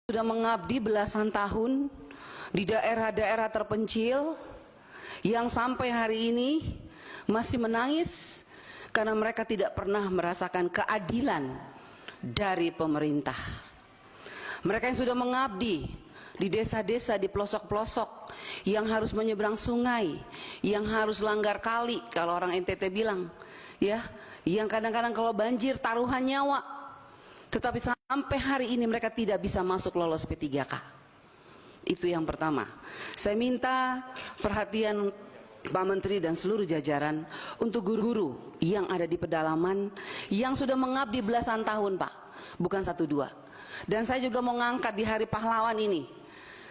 sudah mengabdi belasan tahun di daerah-daerah terpencil yang sampai hari ini masih menangis karena mereka tidak pernah merasakan keadilan dari pemerintah. Mereka yang sudah mengabdi di desa-desa, di pelosok-pelosok, yang harus menyeberang sungai, yang harus langgar kali kalau orang NTT bilang, ya, yang kadang-kadang kalau banjir taruhan nyawa, tetapi sampai hari ini mereka tidak bisa masuk lolos P3K. Itu yang pertama. Saya minta perhatian Pak Menteri dan seluruh jajaran untuk guru-guru yang ada di pedalaman yang sudah mengabdi belasan tahun, Pak, bukan 1-2. Dan saya juga mau ngangkat di Hari Pahlawan ini.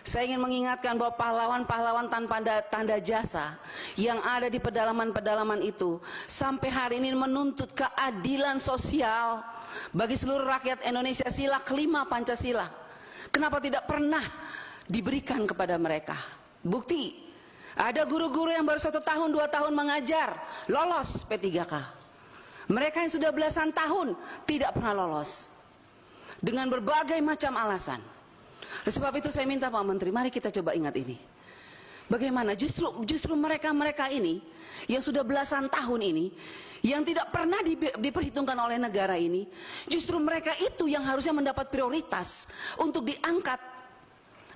Saya ingin mengingatkan bahwa pahlawan-pahlawan tanpa tanda jasa yang ada di pedalaman-pedalaman itu sampai hari ini menuntut keadilan sosial bagi seluruh rakyat Indonesia, sila kelima Pancasila. Kenapa tidak pernah diberikan kepada mereka? Bukti, ada guru-guru yang baru 1 tahun 2 tahun mengajar lolos P3K. Mereka yang sudah belasan tahun tidak pernah lolos dengan berbagai macam alasan. Sebab itu saya minta Pak Menteri, mari kita coba ingat ini. Bagaimana justru mereka ini yang sudah belasan tahun ini, yang tidak pernah diperhitungkan oleh negara ini, justru mereka itu yang harusnya mendapat prioritas untuk diangkat.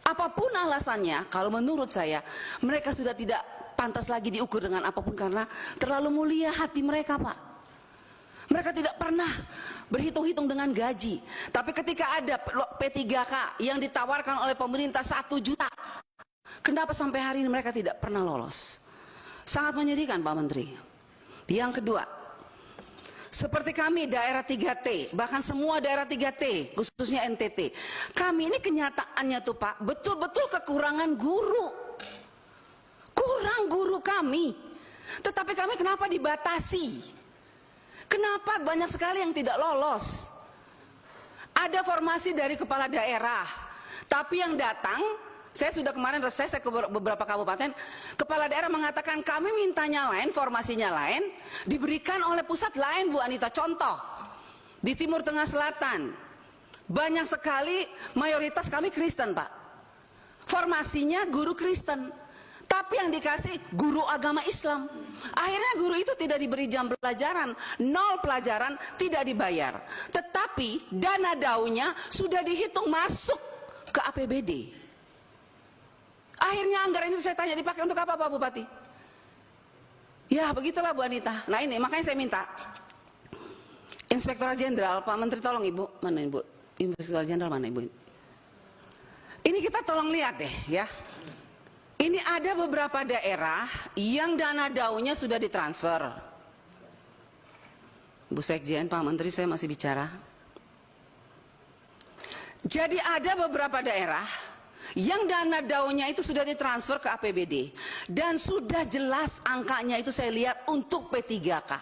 Apapun alasannya, kalau menurut saya mereka sudah tidak pantas lagi diukur dengan apapun karena terlalu mulia hati mereka, Pak. Mereka tidak pernah berhitung-hitung dengan gaji. Tapi ketika ada P3K yang ditawarkan oleh pemerintah 1 juta, kenapa sampai hari ini mereka tidak pernah lolos? Sangat menyedihkan, Pak Menteri. Yang kedua, seperti kami daerah 3T, bahkan semua daerah 3T, khususnya NTT, kami ini kenyataannya tuh Pak, betul-betul kekurangan guru. Kurang guru kami. Tetapi kami kenapa dibatasi? Kenapa banyak sekali yang tidak lolos? Ada formasi dari kepala daerah, tapi yang datang, saya sudah kemarin reses ke beberapa kabupaten, kepala daerah mengatakan kami mintanya lain, formasinya lain, diberikan oleh pusat lain, Bu Anita. Contoh, di Timur Tengah Selatan, banyak sekali mayoritas kami Kristen, Pak. Formasinya guru Kristen, tapi yang dikasih guru agama Islam. Akhirnya guru itu tidak diberi jam pelajaran, 0 pelajaran, tidak dibayar. Tetapi dana daunya sudah dihitung masuk ke APBD. Akhirnya anggaran itu saya tanya, dipakai untuk apa Pak Bupati? Ya begitulah Bu Anita. Nah ini makanya saya minta Inspektorat Jenderal, Pak Menteri tolong Ibu, mana Ibu? Inspektorat Jenderal mana Ibu? Ini kita tolong lihat deh ya. Ini ada beberapa daerah yang dana daunya sudah ditransfer. Bu Sekjen, Pak Menteri, saya masih bicara. Jadi ada beberapa daerah yang dana daunya itu sudah ditransfer ke APBD. Dan sudah jelas angkanya itu saya lihat untuk P3K.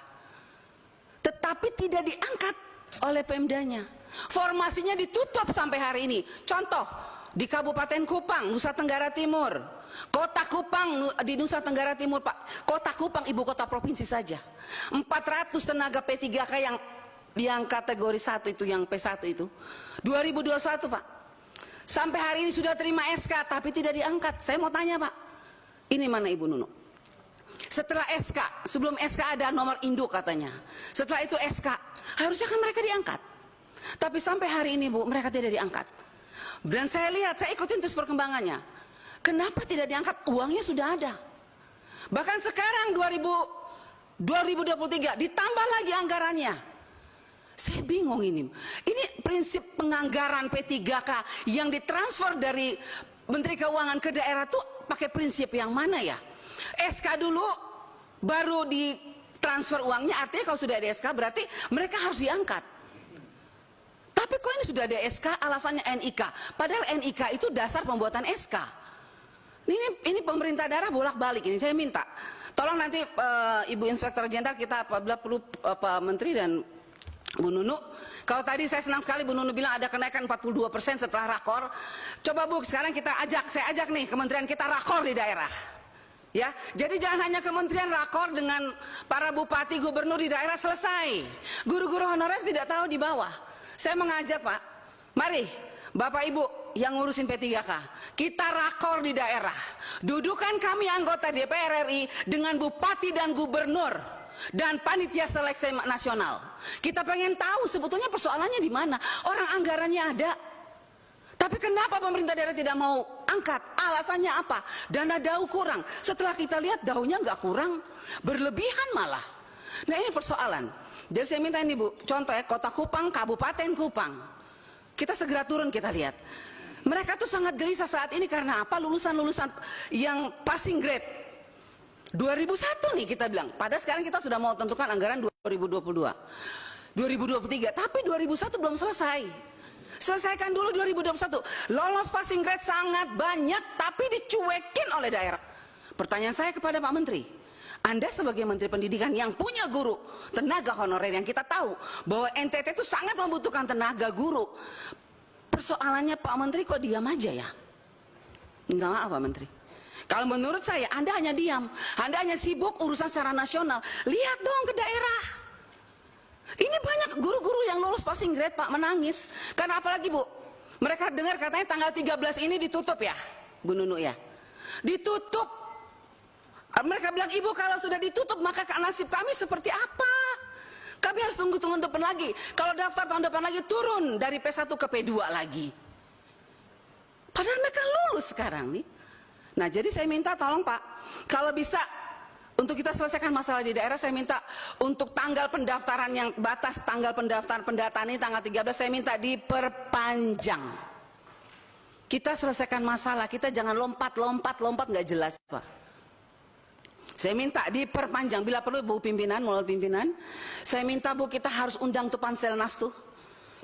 Tetapi tidak diangkat oleh Pemdanya. Formasinya ditutup sampai hari ini. Contoh, di Kabupaten Kupang, Nusa Tenggara Timur. Kota Kupang di Nusa Tenggara Timur, Pak. Kota Kupang ibu kota provinsi saja. 400 tenaga P3K yang kategori 1 itu, yang P1 itu. 2021, Pak. Sampai hari ini sudah terima SK tapi tidak diangkat. Saya mau tanya, Pak. Ini mana Ibu Nunu? Setelah SK, sebelum SK ada nomor induk katanya. Setelah itu SK, harusnya kan mereka diangkat. Tapi sampai hari ini, Bu, mereka tidak diangkat. Dan saya lihat, saya ikutin terus perkembangannya. Kenapa tidak diangkat? Uangnya sudah ada. Bahkan sekarang 2023 ditambah lagi anggarannya. Saya bingung ini. Ini prinsip penganggaran P3K yang ditransfer dari Menteri Keuangan ke daerah tuh pakai prinsip yang mana ya? SK dulu baru ditransfer uangnya, artinya kalau sudah ada SK berarti mereka harus diangkat. Tapi kok ini sudah ada SK alasannya NIK. Padahal NIK itu dasar pembuatan SK. Ini pemerintah daerah bolak-balik ini. Saya minta tolong nanti Ibu Inspektor Jenderal, kita apabila perlu Pak Menteri dan Bu Nunu, kalau tadi saya senang sekali Bu Nunu bilang ada kenaikan 42% setelah rakor. Coba Bu, sekarang saya ajak nih kementerian kita rakor di daerah. Ya, jadi jangan hanya kementerian rakor dengan para bupati, gubernur di daerah selesai. Guru-guru honorer tidak tahu di bawah. Saya mengajak Pak, mari Bapak Ibu yang ngurusin P3K. Kita rakor di daerah. Dudukan kami anggota DPR RI dengan bupati dan gubernur dan panitia seleksi nasional. Kita pengen tahu sebetulnya persoalannya di mana. Orang anggarannya ada. Tapi kenapa pemerintah daerah tidak mau angkat? Alasannya apa? Dana DAU kurang. Setelah kita lihat DAU-nya nggak kurang, berlebihan malah. Nah ini persoalan. Jadi saya minta ini Bu, contoh ya, Kota Kupang, Kabupaten Kupang. Kita segera turun kita lihat. Mereka tuh sangat gelisah saat ini karena apa? Lulusan-lulusan yang passing grade 2001 nih kita bilang. Padahal sekarang kita sudah mau tentukan anggaran 2022, 2023. Tapi 2001 belum selesai. Selesaikan dulu 2021. Lolos passing grade sangat banyak, tapi dicuekin oleh daerah. Pertanyaan saya kepada Pak Menteri, Anda sebagai Menteri Pendidikan yang punya guru, tenaga honorer yang kita tahu bahwa NTT itu sangat membutuhkan tenaga guru. Persoalannya Pak Menteri kok diam aja ya? Enggak, maaf Pak Menteri. Kalau menurut saya Anda hanya diam, Anda hanya sibuk urusan secara nasional. Lihat dong ke daerah. Ini banyak guru-guru yang lulus passing grade Pak menangis. Karena apalagi Bu, mereka dengar katanya tanggal 13 ini ditutup ya, Bu Nunu ya. Ditutup. Mereka bilang, Ibu kalau sudah ditutup maka nasib kami seperti apa? Kami harus tunggu tahun depan lagi. Kalau daftar tahun depan lagi turun dari P1 ke P2 lagi. Padahal mereka lulus sekarang nih. Nah jadi saya minta tolong Pak, kalau bisa untuk kita selesaikan masalah di daerah, saya minta untuk tanggal pendaftaran yang batas tanggal pendaftaran pendataan ini tanggal 13, saya minta diperpanjang. Kita selesaikan masalah, kita jangan lompat nggak jelas Pak. Saya minta diperpanjang, bila perlu Bu pimpinan, melalui pimpinan, saya minta Bu kita harus undang tuh Panselnas tuh.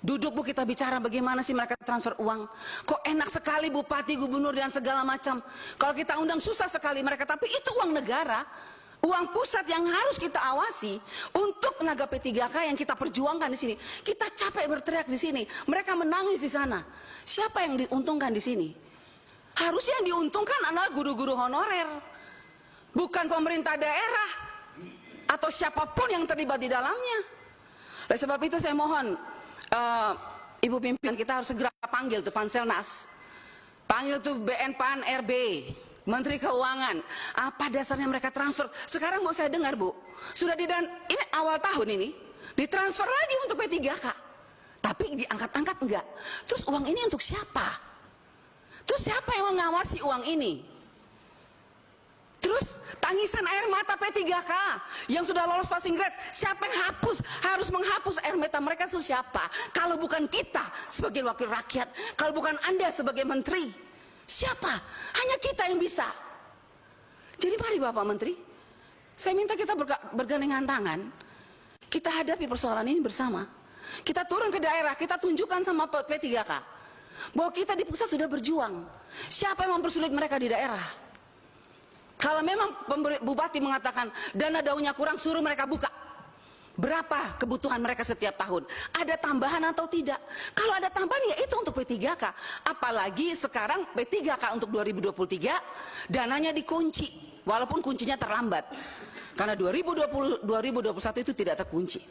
Duduk Bu kita bicara bagaimana sih mereka transfer uang. Kok enak sekali bupati, gubernur dan segala macam. Kalau kita undang susah sekali mereka, tapi itu uang negara. Uang pusat yang harus kita awasi untuk tenaga P3K yang kita perjuangkan di sini. Kita capek berteriak di sini, mereka menangis di sana. Siapa yang diuntungkan di sini? Harusnya yang diuntungkan adalah guru-guru honorer, bukan pemerintah daerah atau siapapun yang terlibat di dalamnya. Oleh sebab itu saya mohon Ibu pimpinan kita harus segera panggil tuh Panselnas, panggil tuh BNPAN RB, Menteri Keuangan. Apa dasarnya mereka transfer? Sekarang mau saya dengar Bu, sudah ini awal tahun ini ditransfer lagi untuk P3K, tapi diangkat-angkat enggak. Terus uang ini untuk siapa? Terus siapa yang mengawasi uang ini? Terus tangisan air mata P3K yang sudah lolos passing grade, siapa yang harus menghapus air mata mereka itu siapa? Kalau bukan kita sebagai wakil rakyat, kalau bukan Anda sebagai menteri, siapa? Hanya kita yang bisa. Jadi mari Bapak Menteri, saya minta kita bergandengan tangan, kita hadapi persoalan ini bersama. Kita turun ke daerah, kita tunjukkan sama P3K bahwa kita di pusat sudah berjuang. Siapa yang mempersulit mereka di daerah? Kalau memang bupati mengatakan dana DAU-nya kurang, suruh mereka buka. Berapa kebutuhan mereka setiap tahun? Ada tambahan atau tidak? Kalau ada tambahan ya itu untuk P3K. Apalagi sekarang P3K untuk 2023 dananya dikunci. Walaupun kuncinya terlambat. Karena 2020, 2021 itu tidak terkunci.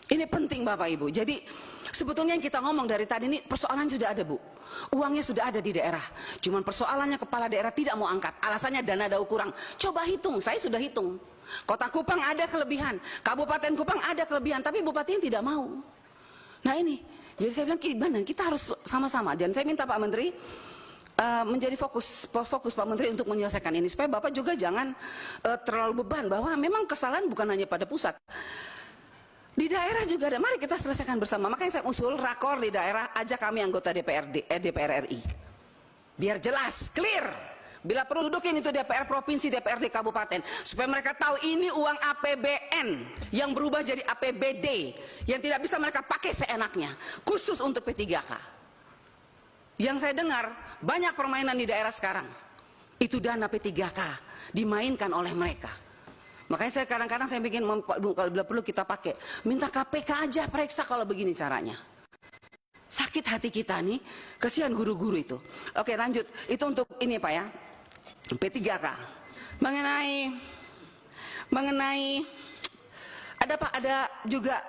Ini penting Bapak Ibu. Jadi sebetulnya yang kita ngomong dari tadi ini persoalan sudah ada Bu. Uangnya sudah ada di daerah. Cuman persoalannya kepala daerah tidak mau angkat. Alasannya dana DAU kurang. Coba hitung, saya sudah hitung. Kota Kupang ada kelebihan, Kabupaten Kupang ada kelebihan, tapi bupatinya tidak mau. Nah ini, jadi saya bilang gimana? Kita harus sama-sama. Dan saya minta Pak Menteri menjadi fokus Pak Menteri untuk menyelesaikan ini. Supaya Bapak juga jangan terlalu beban bahwa memang kesalahan bukan hanya pada pusat. Di daerah juga ada, mari kita selesaikan bersama. Makanya saya usul rakor di daerah, ajak kami anggota DPR RI. Biar jelas, clear. Bila perlu dudukin itu DPR Provinsi, DPRD Kabupaten. Supaya mereka tahu ini uang APBN yang berubah jadi APBD. Yang tidak bisa mereka pakai seenaknya. Khusus untuk P3K. Yang saya dengar, banyak permainan di daerah sekarang. Itu dana P3K dimainkan oleh mereka. Makanya saya kadang-kadang saya bikin, kalau perlu kita pakai, minta KPK aja periksa kalau begini caranya. Sakit hati kita nih, kasihan guru-guru itu. Oke lanjut, itu untuk ini Pak ya, P3K. Mengenai ada Pak, ada juga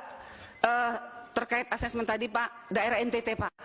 terkait asesmen tadi Pak, daerah NTT Pak.